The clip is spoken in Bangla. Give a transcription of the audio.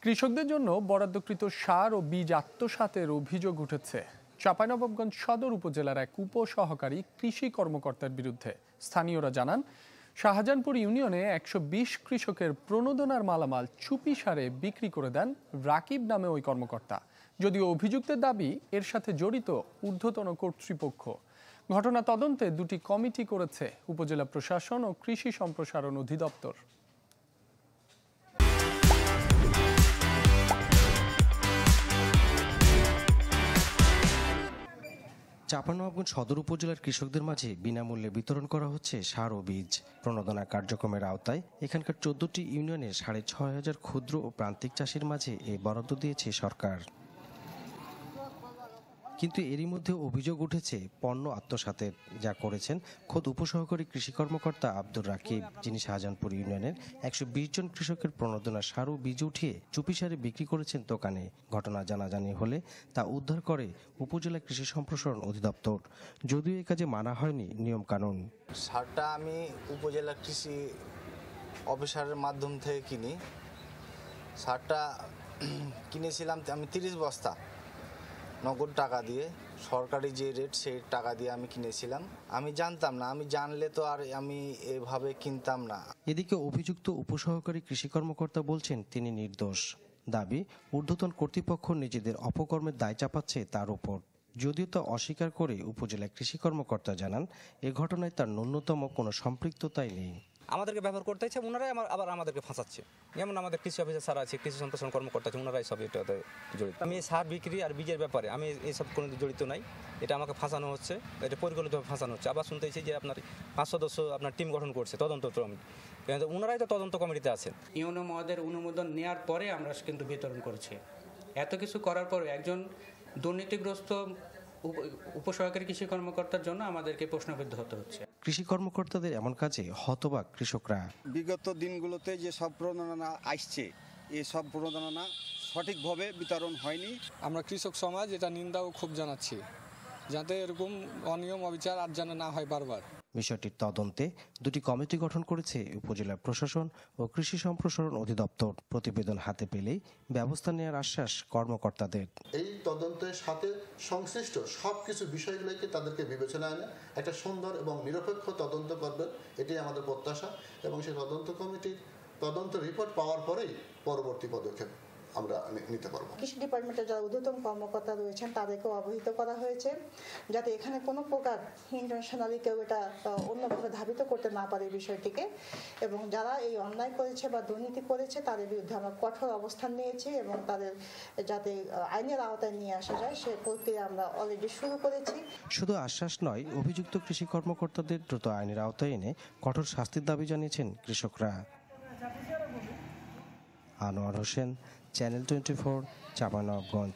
কৃষকদের জন্য বরাদ্দকৃত সার ও বীজ আত্মসাতের অভিযোগ উঠেছে চাঁপাইনবাবগঞ্জ সদর উপজেলার এক উপসহকারী কৃষি কর্মকর্তার বিরুদ্ধে। স্থানীয়রা জানান, শাহজাহানপুর ইউনিয়নে ১২০ কৃষকের প্রণোদনার মালামাল চুপি সারে বিক্রি করে দেন রাকিব নামে ওই কর্মকর্তা। যদিও অভিযুক্তের দাবি এর সাথে জড়িত ঊর্ধ্বতন কর্তৃপক্ষ। ঘটনা তদন্তে দুটি কমিটি করেছে উপজেলা প্রশাসন ও কৃষি সম্প্রসারণ অধিদপ্তর। চাঁপাইনবাবগঞ্জ সদর উপজেলার কৃষকদের মাঝে বিনামূল্যে বিতরণ করা হচ্ছে সার ও বীজ। প্রণোদনা কার্যক্রমের আওতায় এখানকার ১৪টি ইউনিয়নের ৬,৫০০ ক্ষুদ্র ও প্রান্তিক চাষির মাঝে এই বরাদ্দ দিয়েছে সরকার। কিন্তু এরই মধ্যে অভিযোগ উঠেছে পণ্য আত্মসাতের, যা করেছেন খোদ উপসহকারী কৃষি কর্মকর্তা আব্দুর রাকিব, যিনি শাহজাহানপুর ইউনিয়নের ১২০ জন কৃষকের প্রণোদনা সার ও বীজ উঠিয়ে চুপি সারে বিক্রি করেছেন দোকানে। ঘটনা জানাজানি হলে তা উদ্ধার করে উপজেলা কৃষি সম্প্রসারণ অধিদপ্তর। যদিও এ কাজে মানা হয়নি নিয়ম কানুন। সারটা আমি উপজেলা কৃষি অফিসারের মাধ্যম থেকে কিনি। সারটা কিনেছিলাম আমি ৩০ বস্তা নগদ টাকা দিয়ে, সরকারি যে রেট সেই টাকা দিয়ে আমি কিনেছিলাম। আমি জানতাম না, আমি জানলে তো আর আমি এভাবে কিনতাম না। এদিকে অভিযুক্ত উপসহকারী কৃষি কর্মকর্তা বলছেন তিনি নির্দোষ। দাবি, ঊর্ধ্বতন কর্তৃপক্ষ নিজেদের অপকর্মের দায় চাপাচ্ছে তার উপর। যদিও তা অস্বীকার করে উপজেলা কৃষি কর্মকর্তা জানান, এ ঘটনায় তার ন্যূনতম কোনো সম্পৃক্ততাই নেই। আমাদেরকে ব্যবহার করতে ইচ্ছে, ওনারাই আবার আমাদেরকে ফাঁসাচ্ছে। যেমন আমাদের কৃষি অফিসার স্যার আছে, কৃষি সম্প্রসারণ কর্মকর্তা আছে, ওনারাই সব এটাতে জড়িত। আমি সার বিক্রি আর বীজের ব্যাপারে আমি এইসব কোনো জড়িত নাই। এটা আমাকে ফাঁসানো হচ্ছে, এটা পরিকল্পিতভাবে ফাঁসানো হচ্ছে। আবার শুনতেছি যে আপনার ৫ সদস্য আপনার টিম গঠন করছে তদন্ত কমিটি, কিন্তু ওনারাই তো তদন্ত কমিটিতে আছেন। ইউনো মহোদয়ের অনুমোদন নেওয়ার পরে আমরা কিন্তু বিতরণ করছি। এত কিছু করার পরে একজন দুর্নীতিগ্রস্ত উপসহকারী কৃষি কর্মকর্তার জন্য আমাদেরকে প্রশ্নবিদ্ধ হতে হচ্ছে। কৃষি কর্মকর্তাদের এমন কাজে হতবাক কৃষকরা। বিগত দিনগুলোতে যে সব প্রণোদনা আসছে, এই সব প্রণোদনা সঠিকভাবে বিতরণ হয়নি। আমরা কৃষক সমাজ এটা নিন্দাও খুব জানাচ্ছি, যাতে এরকম অনিয়ম অবিচার আর যেন না হয় বারবার। বিষয়টির তদন্তে দুটি কমিটি গঠন করেছে উপজেলা প্রশাসন ও কৃষি সম্প্রসারণ অধিদপ্তর। প্রতিবেদন হাতে পেলেই ব্যবস্থা নেওয়ার আশ্বাস কর্মকর্তাদের। এই তদন্তের সাথে সংশ্লিষ্ট সবকিছু বিষয়গুলোকে তাদেরকে বিবেচনায় এনে একটা সুন্দর এবং নিরপেক্ষ তদন্ত করবে, এটাই আমাদের প্রত্যাশা। এবং সেই তদন্ত কমিটির তদন্ত রিপোর্ট পাওয়ার পরেই পরবর্তী পদক্ষেপ আমরা নিতে পারবো। কৃষি ডিপার্টমেন্টের যারা ঊর্ধ্বতন কর্মকর্তা রয়েছেন তাদেরকেও অবহিত করা হয়েছে, যাতে এখানে কোনো প্রকার ইন্টারন্যাশনালি কেউ এটা অন্যভাবে ধাবিত করতে না পারে বিষয়টিকে। এবং যারা এই অন্যায় করেছে বা দুর্নীতি করেছে তাদের বিরুদ্ধে আমরা কঠোর অবস্থান নিয়েছি এবং তাদের যাতে আইনের আওতায় নিয়ে আসা যায় সে প্রক্রিয়া আমরা অলরেডি শুরু করেছি। শুধু আশ্বাস নয়, অভিযুক্ত কৃষি কর্মকর্তাদের দ্রুত আইনের আওতায় এনে কঠোর শাস্তির দাবি জানিয়েছেন কৃষকরা। আনোয়ার হোসেন, চ্যানেল 24, চাঁপাইনবাবগঞ্জ।